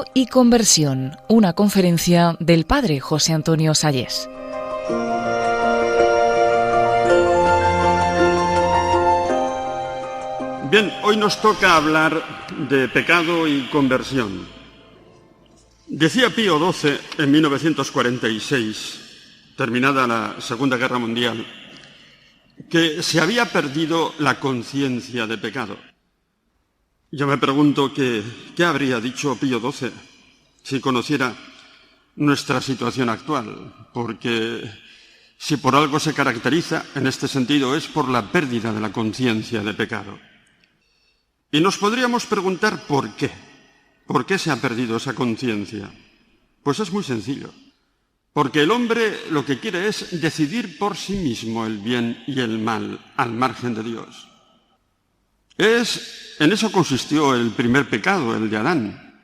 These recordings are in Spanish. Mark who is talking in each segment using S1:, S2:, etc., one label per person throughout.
S1: Pecado y conversión, una conferencia del padre José Antonio Sayés.
S2: Bien, hoy nos toca hablar de pecado y conversión. Decía Pío XII en 1946, terminada la Segunda Guerra Mundial, que se había perdido la conciencia de pecado. Yo me pregunto qué habría dicho Pío XII si conociera nuestra situación actual, porque si por algo se caracteriza en este sentido es por la pérdida de la conciencia de pecado. Y nos podríamos preguntar por qué. ¿Por qué se ha perdido esa conciencia? Pues es muy sencillo. Porque el hombre lo que quiere es decidir por sí mismo el bien y el mal, al margen de Dios. En eso consistió el primer pecado, el de Adán.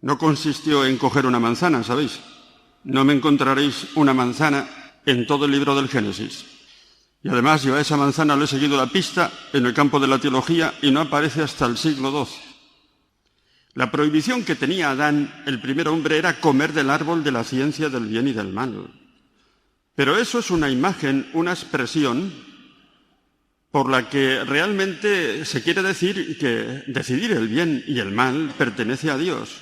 S2: No consistió en coger una manzana, ¿sabéis? No me encontraréis una manzana en todo el libro del Génesis. Y además yo a esa manzana le he seguido la pista en el campo de la teología y no aparece hasta el siglo XII. La prohibición que tenía Adán, el primer hombre, era comer del árbol de la ciencia del bien y del mal. Pero eso es una imagen, una expresión por la que realmente se quiere decir que decidir el bien y el mal pertenece a Dios.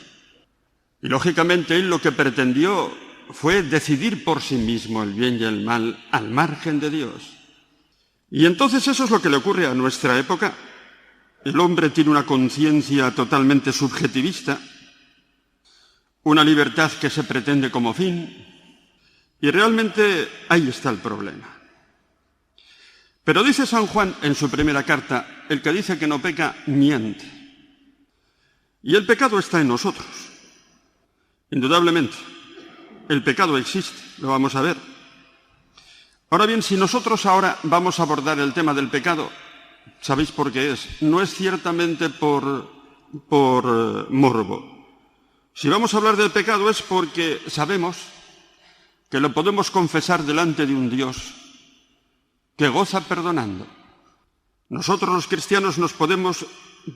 S2: Y lógicamente él lo que pretendió fue decidir por sí mismo el bien y el mal al margen de Dios. Y entonces eso es lo que le ocurre a nuestra época. El hombre tiene una conciencia totalmente subjetivista, una libertad que se pretende como fin, y realmente ahí está el problema. Pero dice San Juan en su primera carta, el que dice que no peca, miente. Y el pecado está en nosotros. Indudablemente, el pecado existe, lo vamos a ver. Ahora bien, si nosotros ahora vamos a abordar el tema del pecado, ¿sabéis por qué es? No es ciertamente por morbo. Si vamos a hablar del pecado es porque sabemos que lo podemos confesar delante de un Dios que goza perdonando. Nosotros los cristianos nos podemos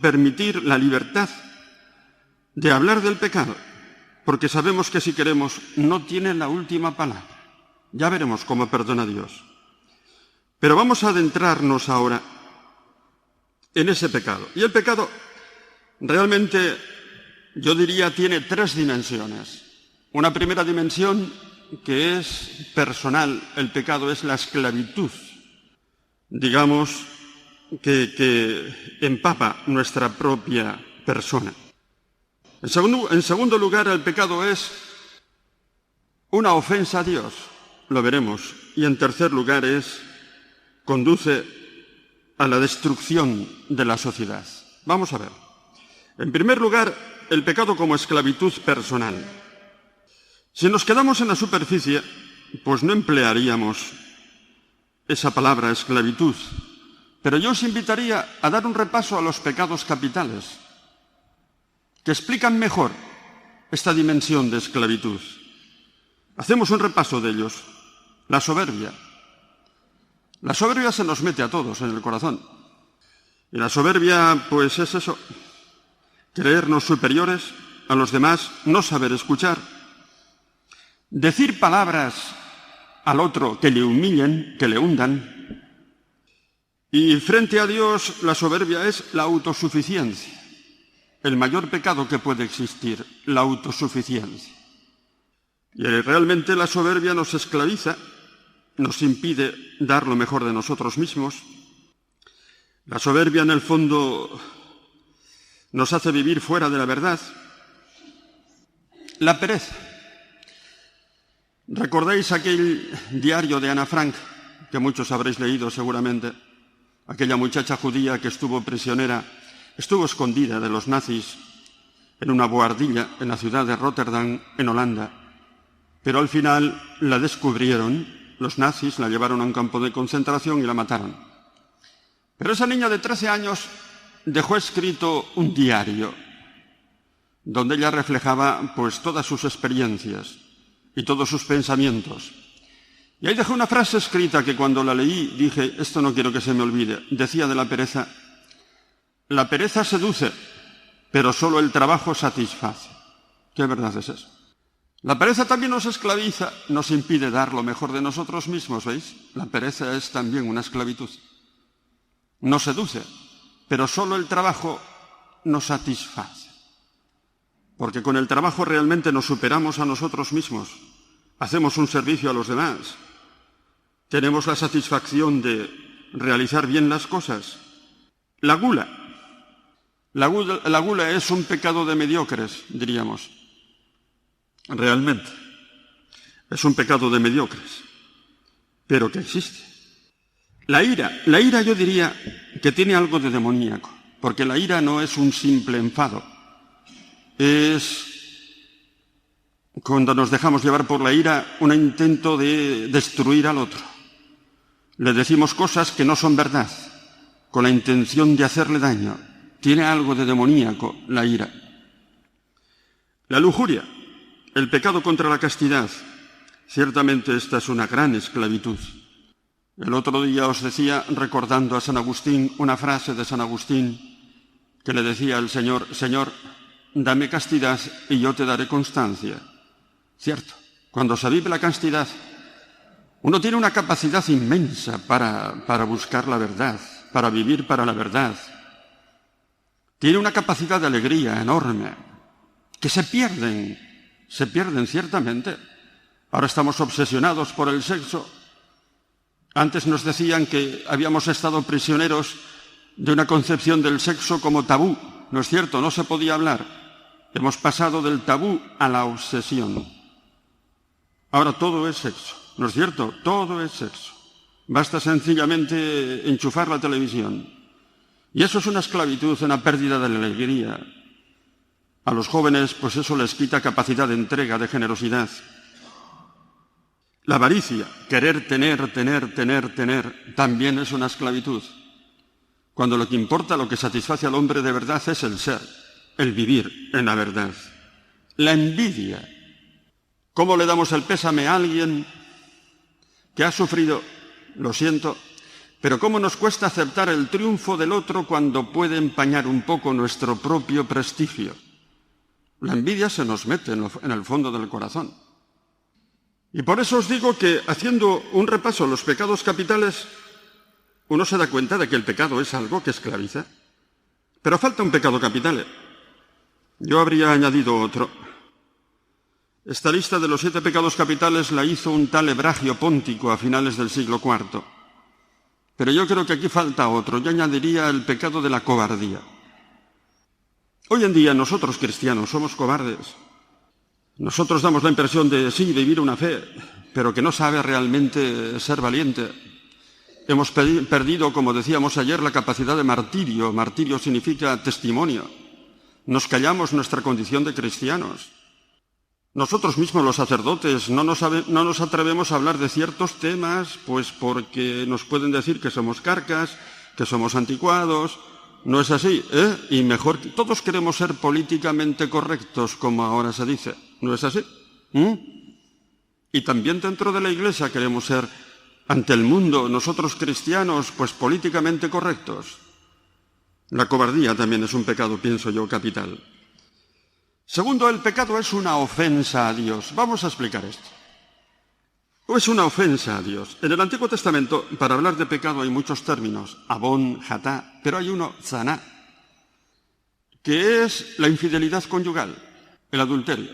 S2: permitir la libertad de hablar del pecado, porque sabemos que si queremos no tiene la última palabra. Ya veremos cómo perdona Dios. Pero vamos a adentrarnos ahora en ese pecado. Y el pecado realmente, yo diría, tiene tres dimensiones. Una primera dimensión que es personal. El pecado es la esclavitud, digamos, que empapa nuestra propia persona. En segundo lugar, el pecado es una ofensa a Dios, lo veremos. Y en tercer lugar conduce a la destrucción de la sociedad. Vamos a ver. En primer lugar, el pecado como esclavitud personal. Si nos quedamos en la superficie, pues no emplearíamos esa palabra esclavitud. Pero yo os invitaría a dar un repaso a los pecados capitales, que explican mejor esta dimensión de esclavitud. Hacemos un repaso de ellos. La soberbia. La soberbia se nos mete a todos en el corazón. Y la soberbia, pues es eso, creernos superiores a los demás, no saber escuchar, decir palabras al otro que le humillen, que le hundan. Y frente a Dios, la soberbia es la autosuficiencia. El mayor pecado que puede existir, la autosuficiencia. Y realmente la soberbia nos esclaviza, nos impide dar lo mejor de nosotros mismos. La soberbia, en el fondo, nos hace vivir fuera de la verdad. La pereza. ¿Recordáis aquel diario de Ana Frank, que muchos habréis leído seguramente? Aquella muchacha judía que estuvo prisionera, estuvo escondida de los nazis en una bohardilla en la ciudad de Rotterdam, en Holanda. Pero al final la descubrieron, los nazis la llevaron a un campo de concentración y la mataron. Pero esa niña de 13 años dejó escrito un diario donde ella reflejaba pues todas sus experiencias y todos sus pensamientos. Y ahí dejó una frase escrita que cuando la leí dije, esto no quiero que se me olvide. Decía de la pereza: la pereza seduce, pero solo el trabajo satisface. ¿Qué verdad es eso? La pereza también nos esclaviza, nos impide dar lo mejor de nosotros mismos, ¿veis? La pereza es también una esclavitud. Nos seduce, pero solo el trabajo nos satisface. Porque con el trabajo realmente nos superamos a nosotros mismos, hacemos un servicio a los demás, tenemos la satisfacción de realizar bien las cosas. La gula es un pecado de mediocres, diríamos. Realmente, es un pecado de mediocres, pero que existe. La ira yo diría que tiene algo de demoníaco, porque la ira no es un simple enfado. Es, cuando nos dejamos llevar por la ira, un intento de destruir al otro. Le decimos cosas que no son verdad, con la intención de hacerle daño. Tiene algo de demoníaco la ira. La lujuria, el pecado contra la castidad. Ciertamente esta es una gran esclavitud. El otro día os decía, recordando a San Agustín, una frase de San Agustín que le decía al Señor: Señor, dame castidad y yo te daré constancia. Cierto, cuando se vive la castidad, uno tiene una capacidad inmensa para buscar la verdad, para vivir para la verdad. Tiene una capacidad de alegría enorme, que se pierden ciertamente. Ahora estamos obsesionados por el sexo. Antes nos decían que habíamos estado prisioneros de una concepción del sexo como tabú. No es cierto, no se podía hablar. Hemos pasado del tabú a la obsesión. Ahora todo es sexo, ¿no es cierto? Todo es sexo. Basta sencillamente enchufar la televisión. Y eso es una esclavitud, una pérdida de la alegría. A los jóvenes, pues eso les quita capacidad de entrega, de generosidad. La avaricia, querer tener, también es una esclavitud. Cuando lo que importa, lo que satisface al hombre de verdad es el ser, el vivir en la verdad. La envidia. ¿Cómo le damos el pésame a alguien que ha sufrido? Lo siento, pero ¿cómo nos cuesta aceptar el triunfo del otro cuando puede empañar un poco nuestro propio prestigio? La envidia se nos mete en el fondo del corazón. Y por eso os digo que, haciendo un repaso a los pecados capitales, uno se da cuenta de que el pecado es algo que esclaviza. Pero falta un pecado capital. Yo habría añadido otro. Esta lista de los 7 pecados capitales la hizo un tal Ebragio Póntico a finales del siglo IV. Pero yo creo que aquí falta otro. Yo añadiría el pecado de la cobardía. Hoy en día nosotros cristianos somos cobardes. Nosotros damos la impresión de, sí, vivir una fe, pero que no sabe realmente ser valiente. Hemos perdido, como decíamos ayer, la capacidad de martirio. Martirio significa testimonio. Nos callamos nuestra condición de cristianos. Nosotros mismos, los sacerdotes, no nos atrevemos a hablar de ciertos temas, pues porque nos pueden decir que somos carcas, que somos anticuados. No es así, ¿eh? Y mejor, todos queremos ser políticamente correctos, como ahora se dice. ¿No es así? Y también dentro de la Iglesia queremos ser, ante el mundo, nosotros cristianos, pues políticamente correctos. La cobardía también es un pecado, pienso yo, capital. Segundo, el pecado es una ofensa a Dios. Vamos a explicar esto. Es una ofensa a Dios. En el Antiguo Testamento, para hablar de pecado hay muchos términos, abón, jatá, pero hay uno, zaná, que es la infidelidad conyugal, el adulterio.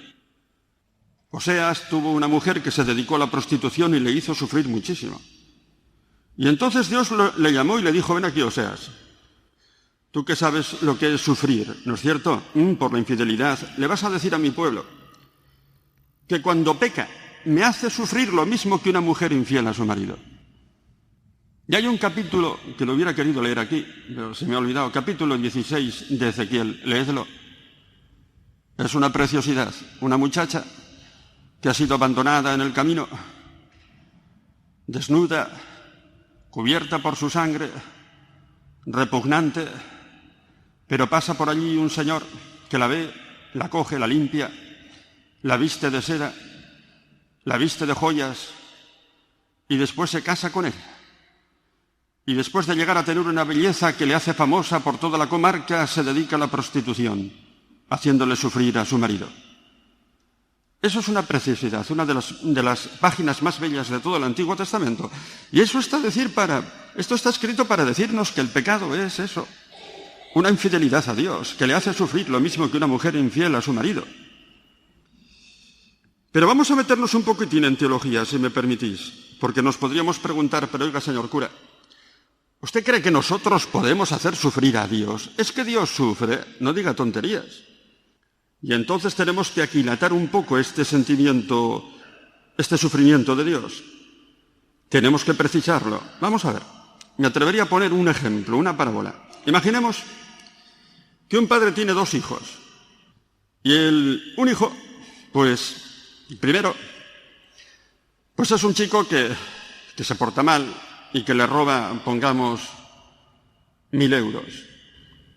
S2: Oseas tuvo una mujer que se dedicó a la prostitución y le hizo sufrir muchísimo. Y entonces Dios le llamó y le dijo: ven aquí, Oseas, tú que sabes lo que es sufrir, ¿no es cierto? Por la infidelidad, le vas a decir a mi pueblo que cuando peca me hace sufrir lo mismo que una mujer infiel a su marido. Y hay un capítulo que lo hubiera querido leer aquí, pero se me ha olvidado, capítulo 16 de Ezequiel, léedlo. Es una preciosidad, una muchacha que ha sido abandonada en el camino, desnuda, cubierta por su sangre, repugnante, pero pasa por allí un señor que la ve, la coge, la limpia, la viste de seda, la viste de joyas y después se casa con él. Y después de llegar a tener una belleza que le hace famosa por toda la comarca, se dedica a la prostitución, haciéndole sufrir a su marido. Eso es una preciosidad, una de las páginas más bellas de todo el Antiguo Testamento. Y eso esto está escrito para decirnos que el pecado es eso, una infidelidad a Dios, que le hace sufrir lo mismo que una mujer infiel a su marido. Pero vamos a meternos un poquitín en teología, si me permitís, porque nos podríamos preguntar, pero oiga, señor cura, ¿usted cree que nosotros podemos hacer sufrir a Dios? Es que Dios sufre, no diga tonterías. Y entonces tenemos que aquilatar un poco este sentimiento, este sufrimiento de Dios. Tenemos que precisarlo. Vamos a ver, me atrevería a poner un ejemplo, una parábola. Imaginemos que un padre tiene 2 hijos. Y un hijo, primero, es un chico que se porta mal y que le roba, pongamos, 1.000 euros.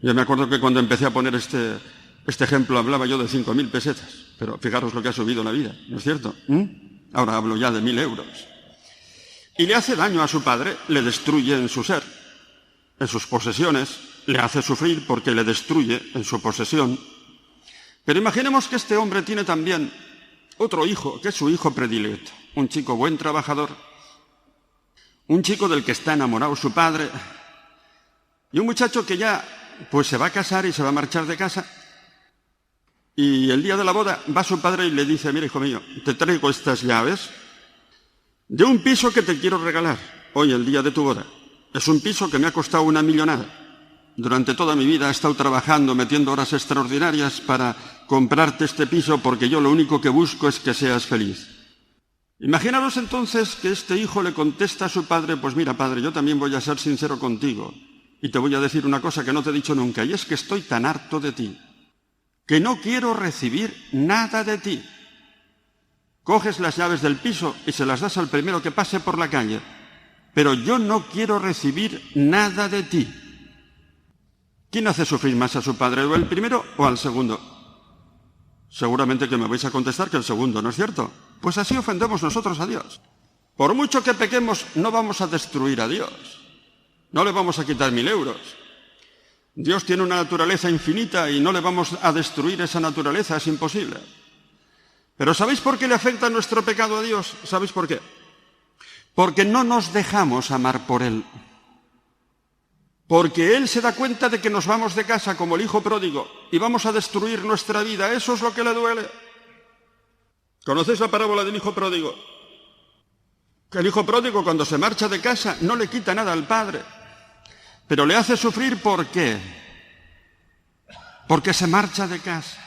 S2: Yo me acuerdo que cuando empecé a poner este ejemplo hablaba yo de 5.000 pesetas, pero fijaros lo que ha subido la vida, ¿no es cierto? Ahora hablo ya de 1.000 euros. Y le hace daño a su padre, le destruye en su ser, en sus posesiones, le hace sufrir porque le destruye en su posesión. Pero imaginemos que este hombre tiene también otro hijo, que es su hijo predilecto, un chico buen trabajador, un chico del que está enamorado su padre, y un muchacho que ya se va a casar y se va a marchar de casa. Y el día de la boda va su padre y le dice: mira, hijo mío, te traigo estas llaves de un piso que te quiero regalar hoy, el día de tu boda. Es un piso que me ha costado una millonada. Durante toda mi vida he estado trabajando, metiendo horas extraordinarias para comprarte este piso, porque yo lo único que busco es que seas feliz. Imaginaros entonces que este hijo le contesta a su padre: pues mira, padre, yo también voy a ser sincero contigo y te voy a decir una cosa que no te he dicho nunca, y es que estoy tan harto de ti que no quiero recibir nada de ti. Coges las llaves del piso y se las das al primero que pase por la calle, pero yo no quiero recibir nada de ti. ¿Quién hace sufrir más a su padre, o el primero o al segundo? Seguramente que me vais a contestar que el segundo, ¿no es cierto? Pues así ofendemos nosotros a Dios. Por mucho que pequemos, no vamos a destruir a Dios. No le vamos a quitar 1.000 euros. Dios tiene una naturaleza infinita y no le vamos a destruir esa naturaleza, es imposible. Pero ¿sabéis por qué le afecta nuestro pecado a Dios? ¿Sabéis por qué? Porque no nos dejamos amar por Él. Porque Él se da cuenta de que nos vamos de casa como el hijo pródigo y vamos a destruir nuestra vida. Eso es lo que le duele. ¿Conocéis la parábola del hijo pródigo? Que el hijo pródigo, cuando se marcha de casa, no le quita nada al padre, pero le hace sufrir. ¿Por qué? Porque se marcha de casa.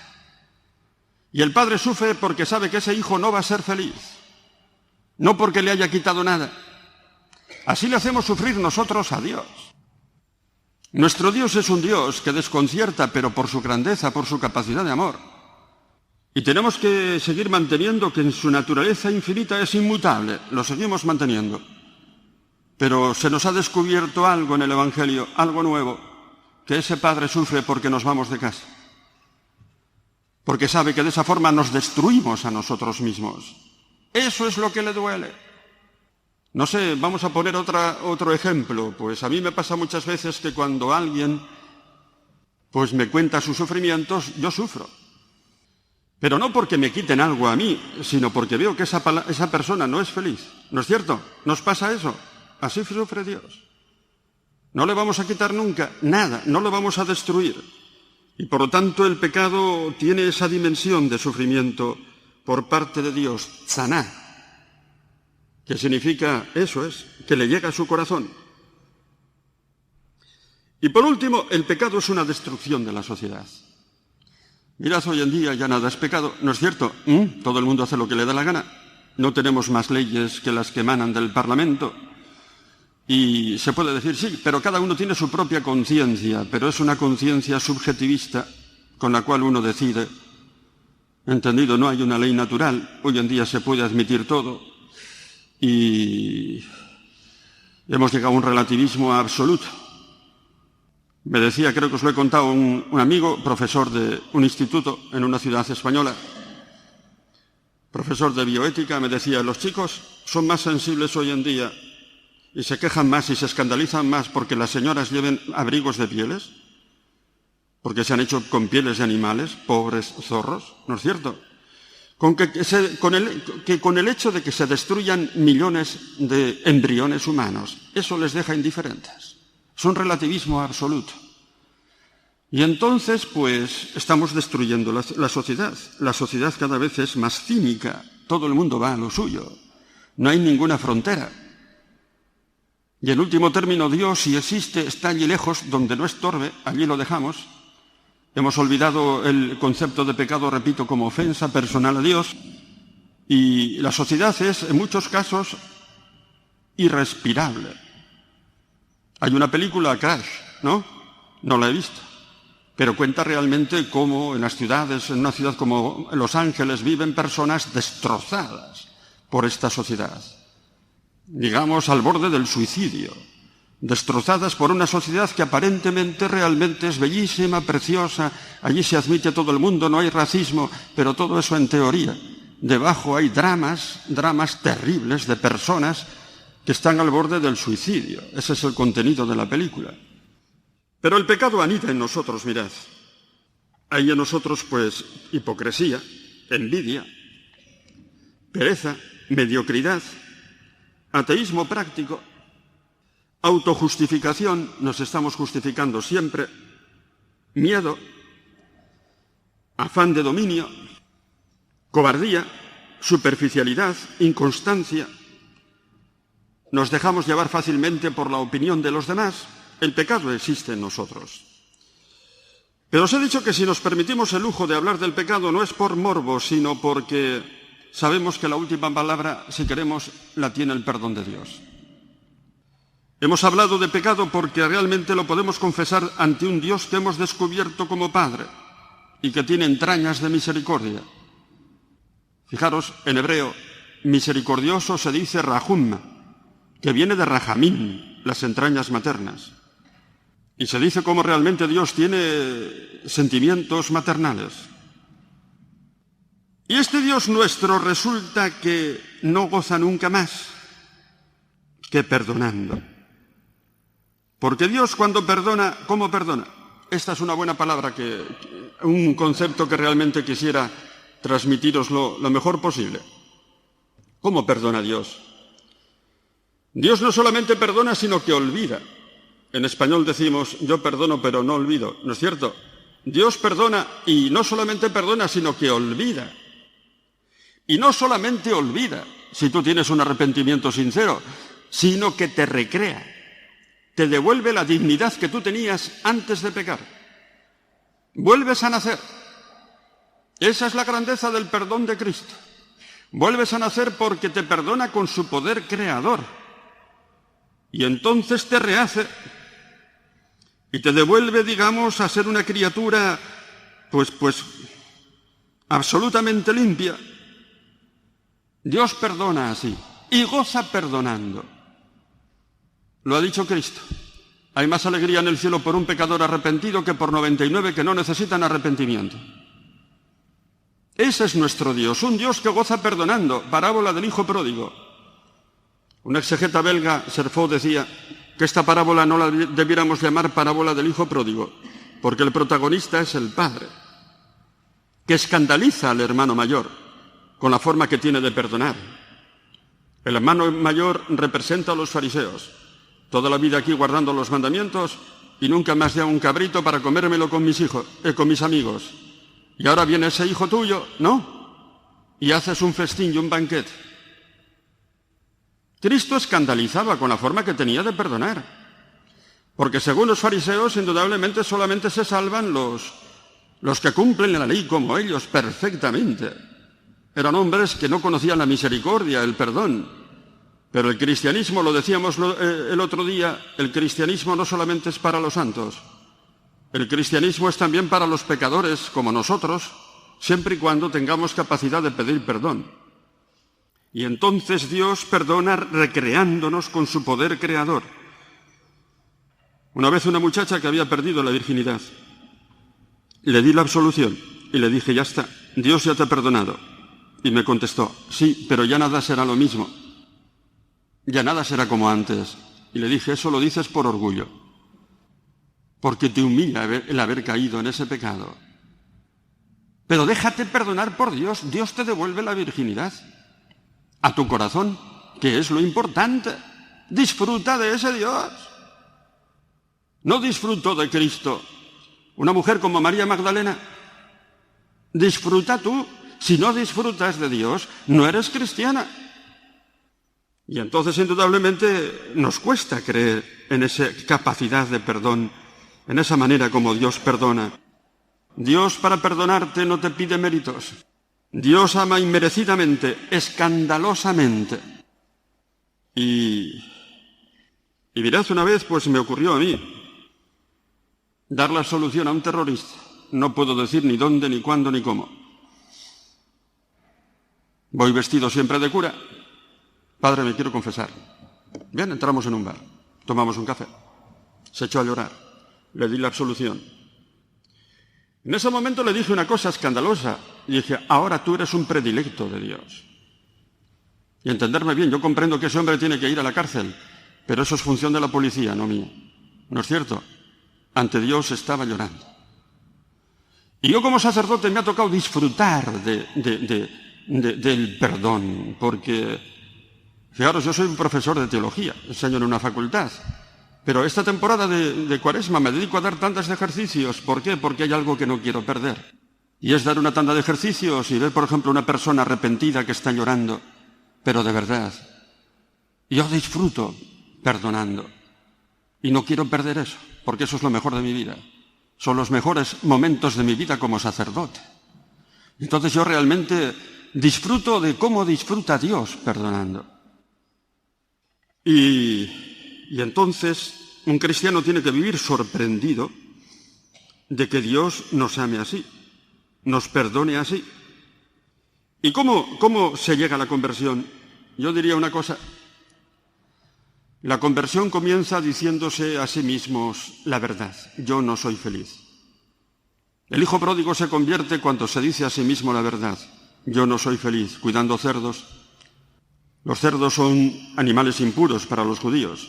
S2: Y el padre sufre porque sabe que ese hijo no va a ser feliz, no porque le haya quitado nada. Así le hacemos sufrir nosotros a Dios. Nuestro Dios es un Dios que desconcierta, pero por su grandeza, por su capacidad de amor. Y tenemos que seguir manteniendo que en su naturaleza infinita es inmutable. Lo seguimos manteniendo. Pero se nos ha descubierto algo en el Evangelio, algo nuevo, que ese padre sufre porque nos vamos de casa. Porque sabe que de esa forma nos destruimos a nosotros mismos. Eso es lo que le duele. No sé, vamos a poner otro ejemplo. Pues a mí me pasa muchas veces que cuando alguien me cuenta sus sufrimientos, yo sufro. Pero no porque me quiten algo a mí, sino porque veo que esa persona no es feliz. ¿No es cierto? ¿Nos pasa eso? Así sufre Dios. No le vamos a quitar nunca nada, no lo vamos a destruir. Y por lo tanto el pecado tiene esa dimensión de sufrimiento por parte de Dios, tzaná, que significa, eso es, que le llega a su corazón. Y por último, el pecado es una destrucción de la sociedad. Mirad, hoy en día ya nada es pecado, ¿no es cierto? Todo el mundo hace lo que le da la gana. No tenemos más leyes que las que emanan del Parlamento. Y se puede decir, sí, pero cada uno tiene su propia conciencia, pero es una conciencia subjetivista con la cual uno decide. Entendido, no hay una ley natural. Hoy en día se puede admitir todo. Y hemos llegado a un relativismo absoluto. Me decía, creo que os lo he contado, un amigo, profesor de un instituto en una ciudad española, profesor de bioética, me decía: los chicos son más sensibles hoy en día y se quejan más y se escandalizan más porque las señoras lleven abrigos de pieles, porque se han hecho con pieles de animales, pobres zorros, ¿no es cierto? con el hecho de que se destruyan millones de embriones humanos. Eso les deja indiferentes. Es un relativismo absoluto. Y entonces, pues, estamos destruyendo la sociedad. La sociedad cada vez es más cínica. Todo el mundo va a lo suyo. No hay ninguna frontera. Y en último término, Dios, si existe, está allí lejos, donde no estorbe, allí lo dejamos. Hemos olvidado el concepto de pecado, repito, como ofensa personal a Dios. Y la sociedad es, en muchos casos, irrespirable. Hay una película, Crash, ¿no? No la he visto. Pero cuenta realmente cómo en las ciudades, en una ciudad como Los Ángeles, viven personas destrozadas por esta sociedad. Digamos, al borde del suicidio. Destrozadas por una sociedad que aparentemente realmente es bellísima, preciosa. Allí se admite a todo el mundo, no hay racismo, pero todo eso en teoría. Debajo hay dramas terribles de personas que están al borde del suicidio. Ese es el contenido de la película. Pero el pecado anida en nosotros, mirad. Hay en nosotros, pues, hipocresía, envidia, pereza, mediocridad, ateísmo práctico, autojustificación, nos estamos justificando siempre, miedo, afán de dominio, cobardía, superficialidad, inconstancia. Nos dejamos llevar fácilmente por la opinión de los demás. El pecado existe en nosotros. Pero os he dicho que si nos permitimos el lujo de hablar del pecado no es por morbo, sino porque sabemos que la última palabra, si queremos, la tiene el perdón de Dios. Hemos hablado de pecado porque realmente lo podemos confesar ante un Dios que hemos descubierto como Padre y que tiene entrañas de misericordia. Fijaros, en hebreo, misericordioso se dice rahum, que viene de rahamim, las entrañas maternas. Y se dice cómo realmente Dios tiene sentimientos maternales. Y este Dios nuestro resulta que no goza nunca más que perdonando. Porque Dios cuando perdona, ¿cómo perdona? Esta es una buena palabra, un concepto que realmente quisiera transmitiros lo mejor posible. ¿Cómo perdona Dios? Dios no solamente perdona, sino que olvida. En español decimos, yo perdono pero no olvido, ¿no es cierto? Dios perdona y no solamente perdona, sino que olvida. Y no solamente olvida, si tú tienes un arrepentimiento sincero, sino que te recrea, te devuelve la dignidad que tú tenías antes de pecar. Vuelves a nacer. Esa es la grandeza del perdón de Cristo. Vuelves a nacer porque te perdona con su poder creador. Y entonces te rehace y te devuelve, digamos, a ser una criatura, pues absolutamente limpia. Dios perdona así y goza perdonando. Lo ha dicho Cristo. Hay más alegría en el cielo por un pecador arrepentido que por 99 que no necesitan arrepentimiento. Ese es nuestro Dios, un Dios que goza perdonando. Parábola del hijo pródigo. Un exegeta belga, Serfot, decía que esta parábola no la debiéramos llamar parábola del hijo pródigo, porque el protagonista es el padre, que escandaliza al hermano mayor con la forma que tiene de perdonar. El hermano mayor representa a los fariseos, toda la vida aquí guardando los mandamientos y nunca más da un cabrito para comérmelo con mis hijos, con mis amigos. Y ahora viene ese hijo tuyo, ¿no? Y haces un festín y un banquete. Cristo escandalizaba con la forma que tenía de perdonar, porque según los fariseos, indudablemente solamente se salvan los que cumplen la ley como ellos perfectamente. Eran hombres que no conocían la misericordia, el perdón. Pero el cristianismo, lo decíamos el otro día, el cristianismo no solamente es para los santos, el cristianismo es también para los pecadores como nosotros, siempre y cuando tengamos capacidad de pedir perdón. Y entonces Dios perdona recreándonos con su poder creador. Una vez una muchacha que había perdido la virginidad, le di la absolución y le dije, ya está, Dios ya te ha perdonado. Y me contestó, sí, pero ya nada será lo mismo. Ya nada será como antes. Y le dije, eso lo dices por orgullo, porque te humilla el haber caído en ese pecado. Pero déjate perdonar por Dios. Dios te devuelve la virginidad a tu corazón, que es lo importante. Disfruta de ese Dios. No disfruto de Cristo una mujer como María Magdalena. Disfruta tú. Si no disfrutas de Dios, no eres cristiana. Y entonces, indudablemente, nos cuesta creer en esa capacidad de perdón, en esa manera como Dios perdona. Dios, para perdonarte, no te pide méritos. Dios ama inmerecidamente, escandalosamente. Y mirad, una vez, pues me ocurrió a mí dar la solución a un terrorista. No puedo decir ni dónde, ni cuándo, ni cómo. Voy vestido siempre de cura. Padre, me quiero confesar. Bien, entramos en un bar, tomamos un café. Se echó a llorar. Le di la absolución. En ese momento le dije una cosa escandalosa. Y dije, ahora tú eres un predilecto de Dios. Y entenderme bien, yo comprendo que ese hombre tiene que ir a la cárcel, pero eso es función de la policía, no mía. ¿No es cierto? Ante Dios estaba llorando. Y yo como sacerdote me ha tocado disfrutar del perdón, porque, fijaros, yo soy un profesor de teología, enseño en una facultad, pero esta temporada de Cuaresma me dedico a dar tandas de ejercicios. ¿Por qué? Porque hay algo que no quiero perder. Y es dar una tanda de ejercicios y ver, por ejemplo, una persona arrepentida que está llorando, pero de verdad. Yo disfruto perdonando y no quiero perder eso, porque eso es lo mejor de mi vida. Son los mejores momentos de mi vida como sacerdote. Entonces yo realmente disfruto de cómo disfruta Dios perdonando. Y entonces un cristiano tiene que vivir sorprendido de que Dios nos ame así, nos perdone así. ¿Y cómo se llega a la conversión? Yo diría una cosa. La conversión comienza diciéndose a sí mismos la verdad. Yo no soy feliz. El hijo pródigo se convierte cuando se dice a sí mismo la verdad. Yo no soy feliz, cuidando cerdos. Los cerdos son animales impuros para los judíos.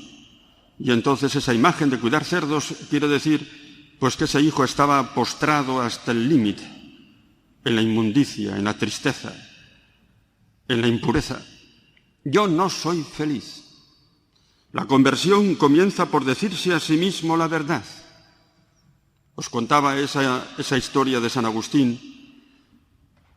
S2: Y entonces esa imagen de cuidar cerdos quiere decir pues que ese hijo estaba postrado hasta el límite, en la inmundicia, en la tristeza, en la impureza. Yo no soy feliz. La conversión comienza por decirse a sí mismo la verdad. Os contaba esa historia de San Agustín,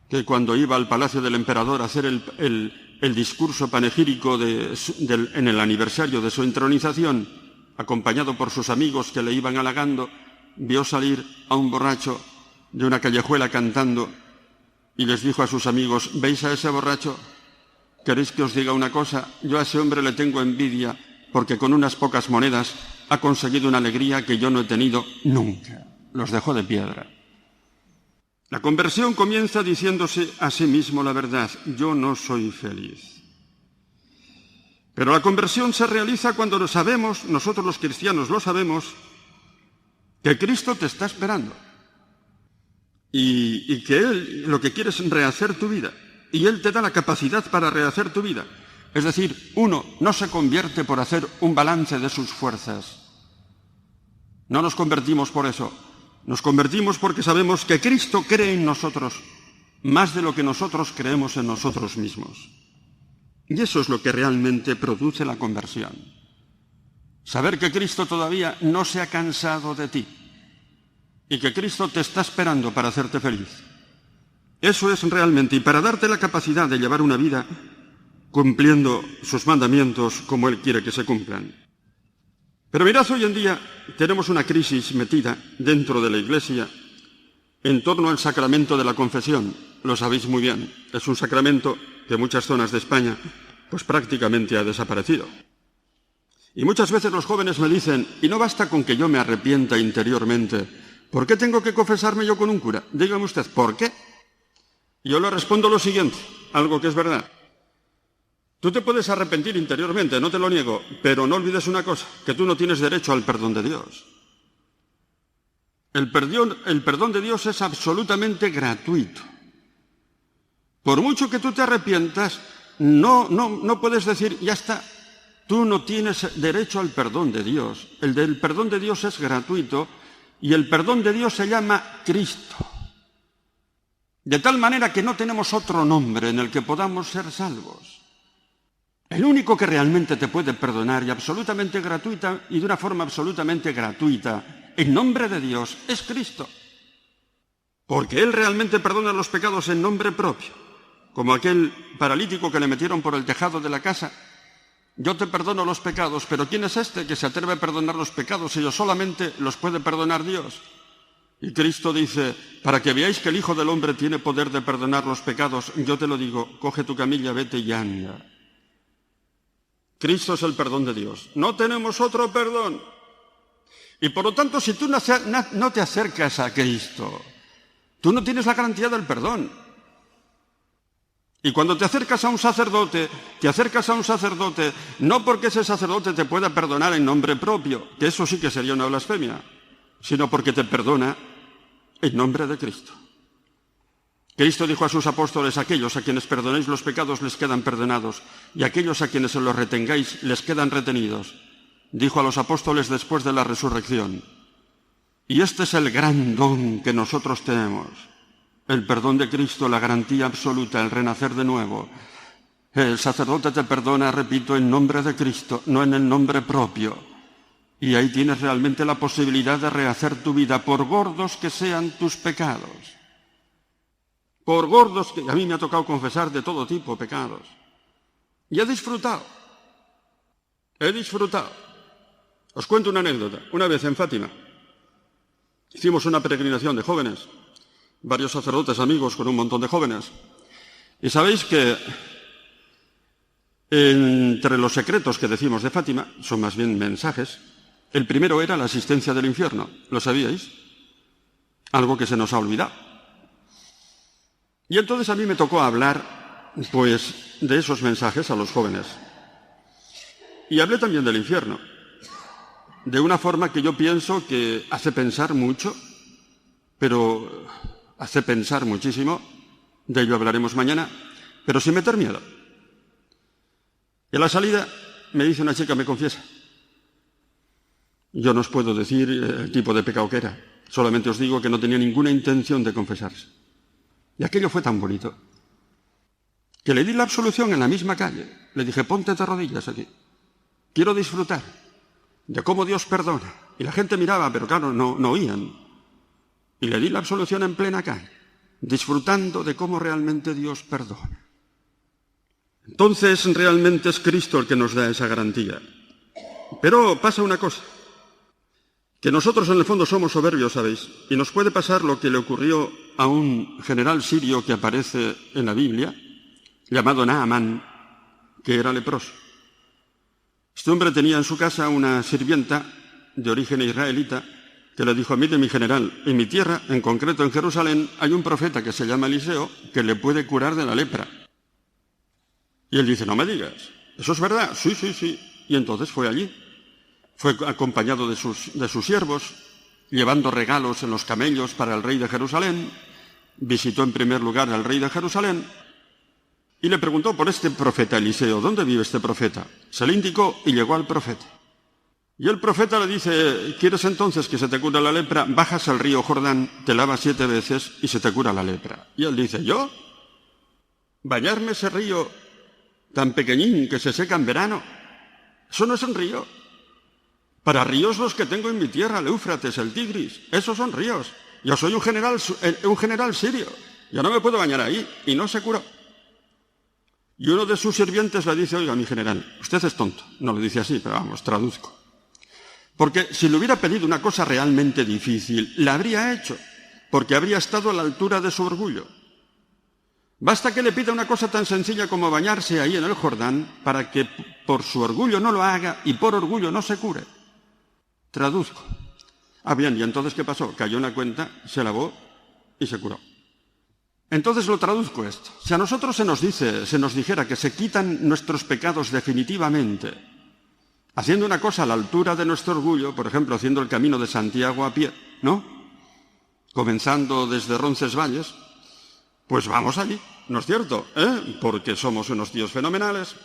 S2: que cuando iba al palacio del emperador a hacer el discurso panegírico en el aniversario de su entronización, acompañado por sus amigos que le iban halagando, vio salir a un borracho de una callejuela cantando y les dijo a sus amigos, ¿veis a ese borracho? ¿Queréis que os diga una cosa? Yo a ese hombre le tengo envidia porque con unas pocas monedas ha conseguido una alegría que yo no he tenido nunca. Los dejó de piedra. La conversión comienza diciéndose a sí mismo la verdad. Yo no soy feliz. Pero la conversión se realiza cuando sabemos, nosotros los cristianos lo sabemos, que Cristo te está esperando. Y que Él lo que quiere es rehacer tu vida. Y Él te da la capacidad para rehacer tu vida. Es decir, uno no se convierte por hacer un balance de sus fuerzas. No nos convertimos por eso. Nos convertimos porque sabemos que Cristo cree en nosotros más de lo que nosotros creemos en nosotros mismos. Y eso es lo que realmente produce la conversión. Saber que Cristo todavía no se ha cansado de ti y que Cristo te está esperando para hacerte feliz. Eso es realmente, y para darte la capacidad de llevar una vida cumpliendo sus mandamientos como Él quiere que se cumplan. Pero mirad, hoy en día tenemos una crisis metida dentro de la Iglesia en torno al sacramento de la confesión. Lo sabéis muy bien, es un sacramento que en muchas zonas de España pues prácticamente ha desaparecido. Y muchas veces los jóvenes me dicen, y no basta con que yo me arrepienta interiormente, ¿por qué tengo que confesarme yo con un cura? Dígame usted, ¿por qué? Yo le respondo lo siguiente, algo que es verdad. Tú te puedes arrepentir interiormente, no te lo niego, pero no olvides una cosa, que tú no tienes derecho al perdón de Dios. El perdón de Dios es absolutamente gratuito. Por mucho que tú te arrepientas, no puedes decir, ya está, tú no tienes derecho al perdón de Dios. El perdón de Dios es gratuito y el perdón de Dios se llama Cristo. De tal manera que no tenemos otro nombre en el que podamos ser salvos. El único que realmente te puede perdonar y absolutamente gratuita y de una forma absolutamente gratuita, en nombre de Dios, es Cristo. Porque Él realmente perdona los pecados en nombre propio. Como aquel paralítico que le metieron por el tejado de la casa. Yo te perdono los pecados, pero ¿quién es este que se atreve a perdonar los pecados si solamente los puede perdonar Dios? Y Cristo dice, para que veáis que el Hijo del Hombre tiene poder de perdonar los pecados, yo te lo digo, coge tu camilla, vete y anda. Cristo es el perdón de Dios. No tenemos otro perdón. Y por lo tanto, si tú no te acercas a Cristo, tú no tienes la garantía del perdón. Y cuando te acercas a un sacerdote, no porque ese sacerdote te pueda perdonar en nombre propio, que eso sí que sería una blasfemia, sino porque te perdona en nombre de Cristo. Cristo dijo a sus apóstoles, aquellos a quienes perdonéis los pecados les quedan perdonados, y aquellos a quienes se los retengáis les quedan retenidos. Dijo a los apóstoles después de la resurrección. Y este es el gran don que nosotros tenemos. El perdón de Cristo, la garantía absoluta, el renacer de nuevo. El sacerdote te perdona, repito, en nombre de Cristo, no en el nombre propio. Y ahí tienes realmente la posibilidad de rehacer tu vida, por gordos que sean tus pecados. Por gordos que a mí me ha tocado confesar de todo tipo de pecados. Y he disfrutado. Os cuento una anécdota. Una vez en Fátima hicimos una peregrinación de jóvenes, varios sacerdotes amigos con un montón de jóvenes. Y sabéis que entre los secretos que decimos de Fátima, son más bien mensajes, el primero era la asistencia del infierno. ¿Lo sabíais? Algo que se nos ha olvidado. Y entonces a mí me tocó hablar, pues, de esos mensajes a los jóvenes. Y hablé también del infierno, de una forma que yo pienso que hace pensar mucho, pero hace pensar muchísimo, de ello hablaremos mañana, pero sin meter miedo. Y a la salida me dice una chica, me confiesa. Yo no os puedo decir el tipo de pecado que era, solamente os digo que no tenía ninguna intención de confesarse. Y aquello fue tan bonito, que le di la absolución en la misma calle. Le dije, ponte de rodillas aquí. Quiero disfrutar de cómo Dios perdona. Y la gente miraba, pero claro, no oían. Y le di la absolución en plena calle, disfrutando de cómo realmente Dios perdona. Entonces, realmente es Cristo el que nos da esa garantía. Pero pasa una cosa, que nosotros en el fondo somos soberbios, ¿sabéis? Y nos puede pasar lo que le ocurrió a un general sirio que aparece en la Biblia, llamado Naamán, que era leproso. Este hombre tenía en su casa una sirvienta de origen israelita que le dijo, mire mi general, en mi tierra, en concreto en Jerusalén, hay un profeta que se llama Eliseo que le puede curar de la lepra. Y él dice, no me digas, ¿eso es verdad? Sí. Y entonces fue allí. Fue acompañado de sus siervos, llevando regalos en los camellos para el rey de Jerusalén. Visitó en primer lugar al rey de Jerusalén y le preguntó por este profeta Eliseo, ¿dónde vive este profeta? Se le indicó y llegó al profeta. Y el profeta le dice, ¿quieres entonces que se te cure la lepra? Bajas al río Jordán, te lavas 7 veces y se te cura la lepra. Y él dice, ¿yo? ¿Bañarme ese río tan pequeñín que se seca en verano? Eso no es un río. Para ríos los que tengo en mi tierra, el Éufrates, el Tigris, esos son ríos. Yo soy un general sirio, yo no me puedo bañar ahí, y no se curó. Y uno de sus sirvientes le dice, oiga, mi general, usted es tonto. No le dice así, pero vamos, traduzco. Porque si le hubiera pedido una cosa realmente difícil, la habría hecho, porque habría estado a la altura de su orgullo. Basta que le pida una cosa tan sencilla como bañarse ahí en el Jordán para que por su orgullo no lo haga y por orgullo no se cure. Traduzco. Bien, ¿y entonces qué pasó? Cayó en la cuenta, se lavó y se curó. Entonces lo traduzco esto. Si a nosotros se nos dijera que se quitan nuestros pecados definitivamente, haciendo una cosa a la altura de nuestro orgullo, por ejemplo, haciendo el camino de Santiago a pie, ¿no? Comenzando desde Roncesvalles, pues vamos allí, ¿no es cierto? Porque somos unos tíos fenomenales.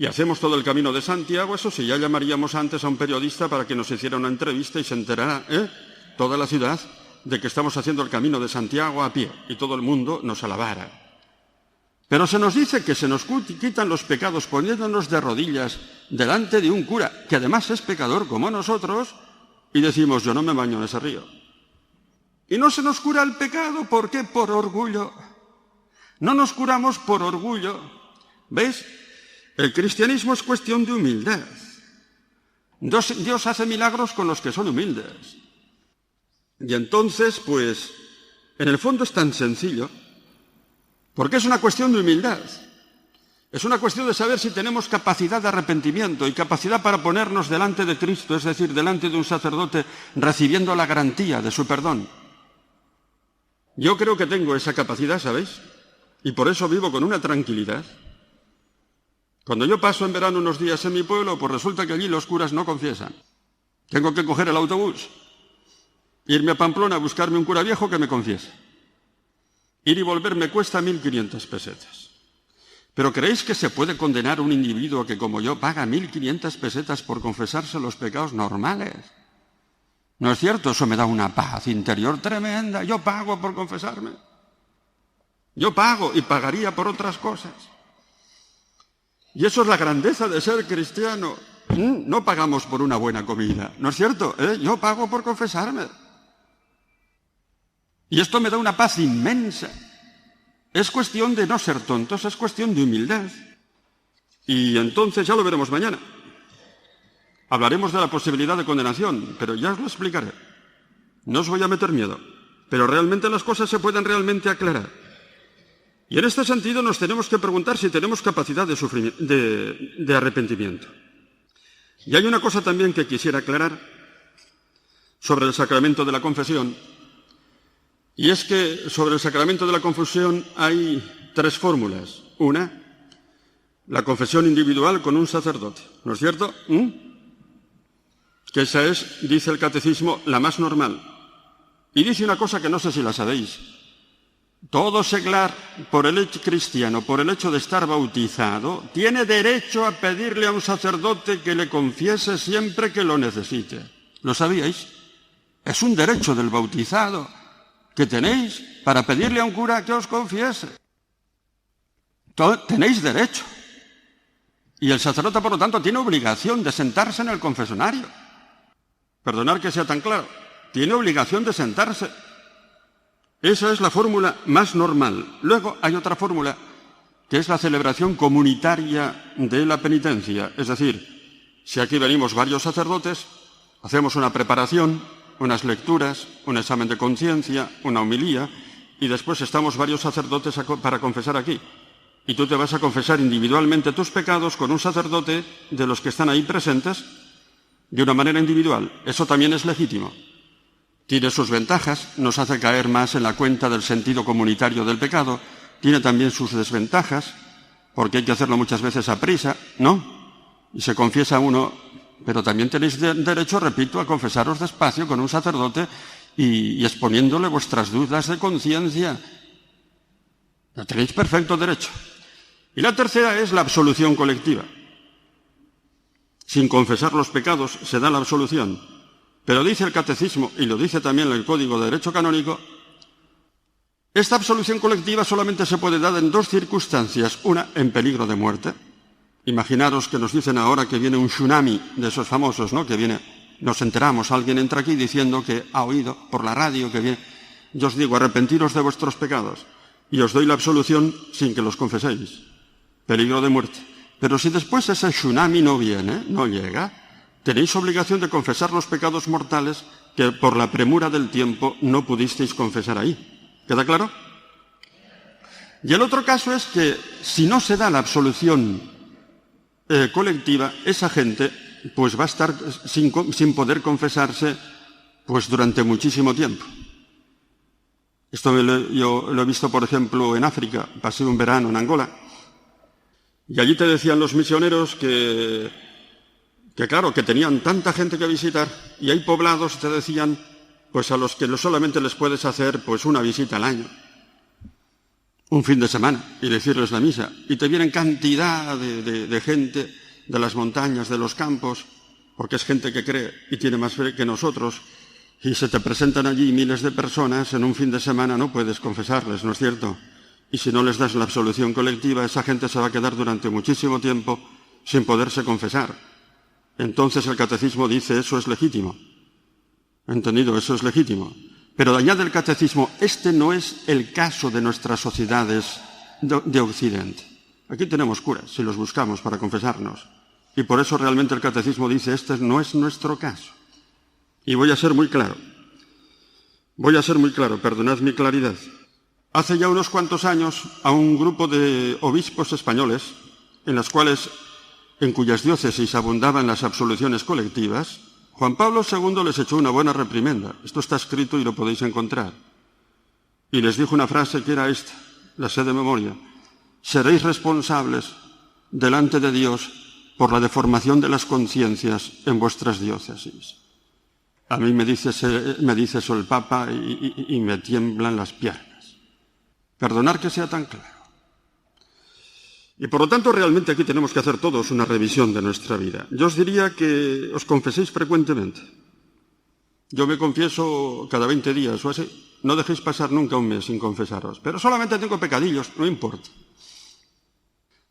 S2: Y hacemos todo el camino de Santiago, eso sí, ya llamaríamos antes a un periodista para que nos hiciera una entrevista y se enterara, toda la ciudad, de que estamos haciendo el camino de Santiago a pie y todo el mundo nos alabara. Pero se nos dice que se nos quitan los pecados poniéndonos de rodillas delante de un cura, que además es pecador como nosotros, y decimos, yo no me baño en ese río. Y no se nos cura el pecado, ¿por qué? Por orgullo. No nos curamos por orgullo. ¿Ves? El cristianismo es cuestión de humildad. Dios hace milagros con los que son humildes. Y entonces, pues, en el fondo es tan sencillo, porque es una cuestión de humildad. Es una cuestión de saber si tenemos capacidad de arrepentimiento y capacidad para ponernos delante de Cristo, es decir, delante de un sacerdote, recibiendo la garantía de su perdón. Yo creo que tengo esa capacidad, ¿sabéis? Y por eso vivo con una tranquilidad. Cuando yo paso en verano unos días en mi pueblo, pues resulta que allí los curas no confiesan. Tengo que coger el autobús, irme a Pamplona a buscarme un cura viejo que me confiese. Ir y volver me cuesta 1.500 pesetas. ¿Pero creéis que se puede condenar a un individuo que, como yo, paga 1.500 pesetas por confesarse los pecados normales? ¿No es cierto? Eso me da una paz interior tremenda. Yo pago por confesarme. Yo pago y pagaría por otras cosas. Y eso es la grandeza de ser cristiano. No pagamos por una buena comida, ¿no es cierto? Yo pago por confesarme. Y esto me da una paz inmensa. Es cuestión de no ser tontos, es cuestión de humildad. Y entonces ya lo veremos mañana. Hablaremos de la posibilidad de condenación, pero ya os lo explicaré. No os voy a meter miedo, pero realmente las cosas se pueden realmente aclarar. Y en este sentido nos tenemos que preguntar si tenemos capacidad de arrepentimiento. Y hay una cosa también que quisiera aclarar sobre el sacramento de la confesión, y es que sobre el sacramento de la confesión hay 3 fórmulas. Una, la confesión individual con un sacerdote, ¿no es cierto? Que esa es, dice el catecismo, la más normal. Y dice una cosa que no sé si la sabéis. Todo seglar cristiano, por el hecho de estar bautizado, tiene derecho a pedirle a un sacerdote que le confiese siempre que lo necesite. ¿Lo sabíais? Es un derecho del bautizado que tenéis para pedirle a un cura que os confiese. Tenéis derecho. Y el sacerdote, por lo tanto, tiene obligación de sentarse en el confesonario. Perdonad que sea tan claro. Tiene obligación de sentarse. Esa es la fórmula más normal. Luego hay otra fórmula, que es la celebración comunitaria de la penitencia. Es decir, si aquí venimos varios sacerdotes, hacemos una preparación, unas lecturas, un examen de conciencia, una homilía, y después estamos varios sacerdotes para confesar aquí. Y tú te vas a confesar individualmente tus pecados con un sacerdote de los que están ahí presentes de una manera individual. Eso también es legítimo. Tiene sus ventajas, nos hace caer más en la cuenta del sentido comunitario del pecado. Tiene también sus desventajas, porque hay que hacerlo muchas veces a prisa, ¿no? Y se confiesa uno, pero también tenéis derecho, repito, a confesaros despacio con un sacerdote y exponiéndole vuestras dudas de conciencia. Lo tenéis perfecto derecho. Y la tercera es la absolución colectiva. Sin confesar los pecados se da la absolución. Pero dice el catecismo, y lo dice también el Código de Derecho Canónico, esta absolución colectiva solamente se puede dar en 2 circunstancias. Una, en peligro de muerte. Imaginaros que nos dicen ahora que viene un tsunami de esos famosos, ¿no? Que viene, nos enteramos, alguien entra aquí diciendo que ha oído por la radio que viene. Yo os digo, arrepentiros de vuestros pecados y os doy la absolución sin que los confeséis. Peligro de muerte. Pero si después ese tsunami no viene, no llega, tenéis obligación de confesar los pecados mortales que por la premura del tiempo no pudisteis confesar ahí. ¿Queda claro? Y el otro caso es que si no se da la absolución colectiva, esa gente pues va a estar sin poder confesarse pues durante muchísimo tiempo. Esto yo lo he visto, por ejemplo, en África. Pasé un verano en Angola y allí te decían los misioneros que claro, que tenían tanta gente que visitar, y hay poblados, te decían, pues a los que solamente les puedes hacer pues una visita al año, un fin de semana, y decirles la misa. Y te vienen cantidad de gente de las montañas, de los campos, porque es gente que cree y tiene más fe que nosotros, y se te presentan allí miles de personas, en un fin de semana no puedes confesarles, ¿no es cierto? Y si no les das la absolución colectiva, esa gente se va a quedar durante muchísimo tiempo sin poderse confesar. Entonces el catecismo dice, eso es legítimo. ¿Entendido? Eso es legítimo. Pero añade el catecismo, este no es el caso de nuestras sociedades de Occidente. Aquí tenemos curas, si los buscamos para confesarnos. Y por eso realmente el catecismo dice, este no es nuestro caso. Y voy a ser muy claro, perdonad mi claridad. Hace ya unos cuantos años, a un grupo de obispos españoles, en cuyas diócesis abundaban las absoluciones colectivas, Juan Pablo II les echó una buena reprimenda. Esto está escrito y lo podéis encontrar. Y les dijo una frase que era esta, la sé de memoria. Seréis responsables delante de Dios por la deformación de las conciencias en vuestras diócesis. A mí me dice eso el Papa y me tiemblan las piernas. Perdonar que sea tan claro. Y por lo tanto, realmente aquí tenemos que hacer todos una revisión de nuestra vida. Yo os diría que os confeséis frecuentemente. Yo me confieso cada 20 días o así. No dejéis pasar nunca un mes sin confesaros. Pero solamente tengo pecadillos, no importa.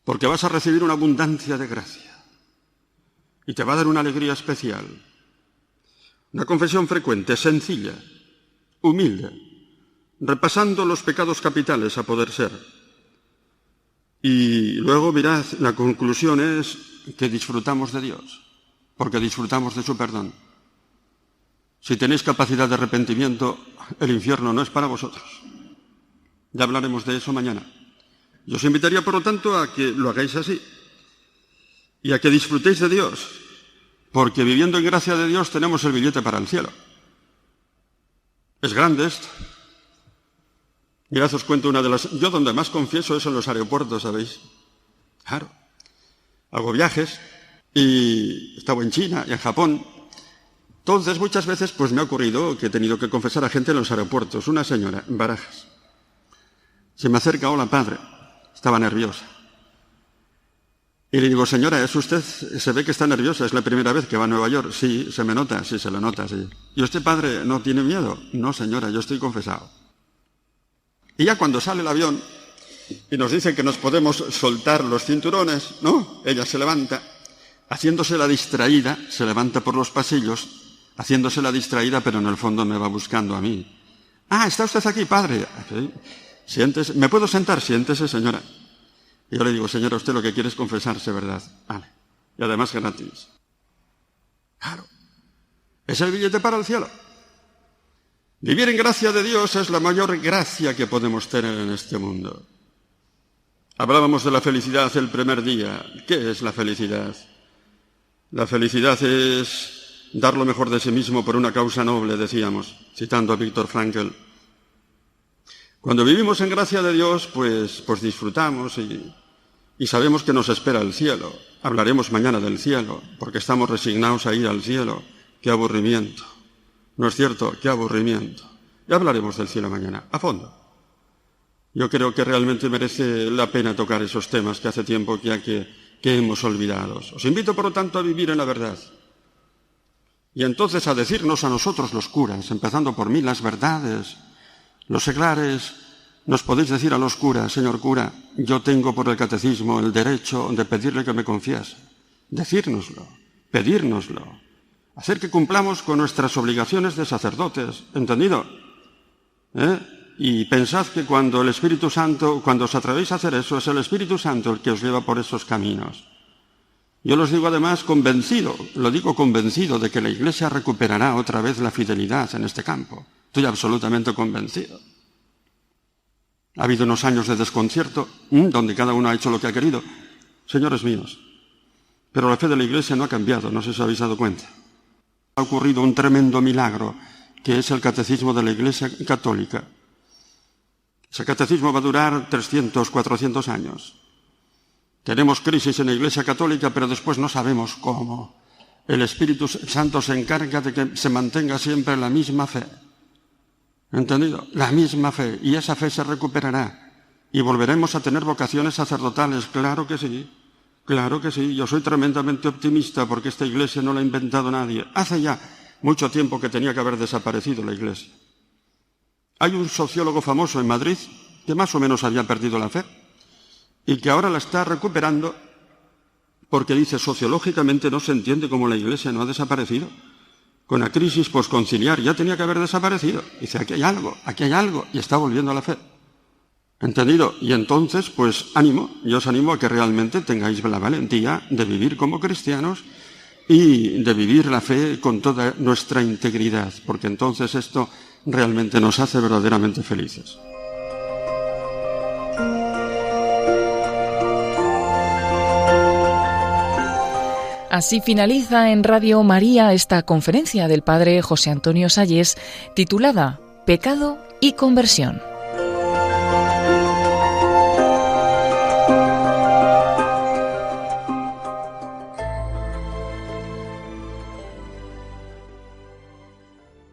S2: Porque vas a recibir una abundancia de gracia. Y te va a dar una alegría especial. Una confesión frecuente, sencilla, humilde, repasando los pecados capitales a poder ser. Y luego, mirad, la conclusión es que disfrutamos de Dios, porque disfrutamos de su perdón. Si tenéis capacidad de arrepentimiento, el infierno no es para vosotros. Ya hablaremos de eso mañana. Yo os invitaría, por lo tanto, a que lo hagáis así y a que disfrutéis de Dios, porque viviendo en gracia de Dios tenemos el billete para el cielo. Es grande esto. Mirad, os cuento una de las... Yo donde más confieso es en los aeropuertos, ¿sabéis? Claro. Hago viajes y estaba en China y en Japón. Entonces, muchas veces pues me ha ocurrido que he tenido que confesar a gente en los aeropuertos. Una señora, en Barajas. Se me acerca, hola padre. Estaba nerviosa. Y le digo, señora, ¿es usted? Se ve que está nerviosa, es la primera vez que va a Nueva York. Sí, se me nota, sí, se le nota, sí. ¿Y usted, padre, no tiene miedo? No, señora, yo estoy confesado. Y ya cuando sale el avión y nos dicen que nos podemos soltar los cinturones, ¿no? Ella se levanta, haciéndose la distraída, se levanta por los pasillos, haciéndose la distraída, pero en el fondo me va buscando a mí. Ah, ¿está usted aquí, padre? Sí. Siéntese. ¿Me puedo sentar? Siéntese, señora. Y yo le digo, señora, usted lo que quiere es confesarse, ¿verdad? Vale. Y además gratis. Claro. Es el billete para el cielo. Vivir en gracia de Dios es la mayor gracia que podemos tener en este mundo. Hablábamos de la felicidad el primer día. ¿Qué es la felicidad? La felicidad es dar lo mejor de sí mismo por una causa noble, decíamos, citando a Víctor Frankl. Cuando vivimos en gracia de Dios, pues disfrutamos y sabemos que nos espera el cielo. Hablaremos mañana del cielo, porque estamos resignados a ir al cielo. ¡Qué aburrimiento! ¿No es cierto? ¡Qué aburrimiento! Ya hablaremos del cielo mañana, a fondo. Yo creo que realmente merece la pena tocar esos temas que hace tiempo que hemos olvidado. Os invito, por lo tanto, a vivir en la verdad. Y entonces a decirnos a nosotros los curas, empezando por mí, las verdades, los seglares. Nos podéis decir a los curas, señor cura, yo tengo por el catecismo el derecho de pedirle que me confiese. Decírnoslo, pedírnoslo. Hacer que cumplamos con nuestras obligaciones de sacerdotes, ¿entendido? Y pensad que cuando el Espíritu Santo, cuando os atrevéis a hacer eso, es el Espíritu Santo el que os lleva por esos caminos. Yo los digo además convencido, lo digo convencido de que la Iglesia recuperará otra vez la fidelidad en este campo. Estoy absolutamente convencido. Ha habido unos años de desconcierto, donde cada uno ha hecho lo que ha querido. Señores míos, pero la fe de la Iglesia no ha cambiado, no sé si os habéis dado cuenta. Ha ocurrido un tremendo milagro, que es el catecismo de la Iglesia Católica. Ese catecismo va a durar 300, 400 años. Tenemos crisis en la Iglesia Católica, pero después no sabemos cómo. El Espíritu Santo se encarga de que se mantenga siempre la misma fe. ¿Entendido? La misma fe. Y esa fe se recuperará. Y volveremos a tener vocaciones sacerdotales. Claro que sí. Claro que sí. Yo soy tremendamente optimista porque esta Iglesia no la ha inventado nadie. Hace ya mucho tiempo que tenía que haber desaparecido la Iglesia. Hay un sociólogo famoso en Madrid que más o menos había perdido la fe y que ahora la está recuperando porque dice, sociológicamente no se entiende cómo la Iglesia no ha desaparecido. Con la crisis posconciliar ya tenía que haber desaparecido. Dice, aquí hay algo, y está volviendo a la fe. ¿Entendido? Y entonces, pues yo os animo a que realmente tengáis la valentía de vivir como cristianos y de vivir la fe con toda nuestra integridad, porque entonces esto realmente nos hace verdaderamente felices.
S1: Así finaliza en Radio María esta conferencia del Padre José Antonio Sayés titulada Pecado y Conversión.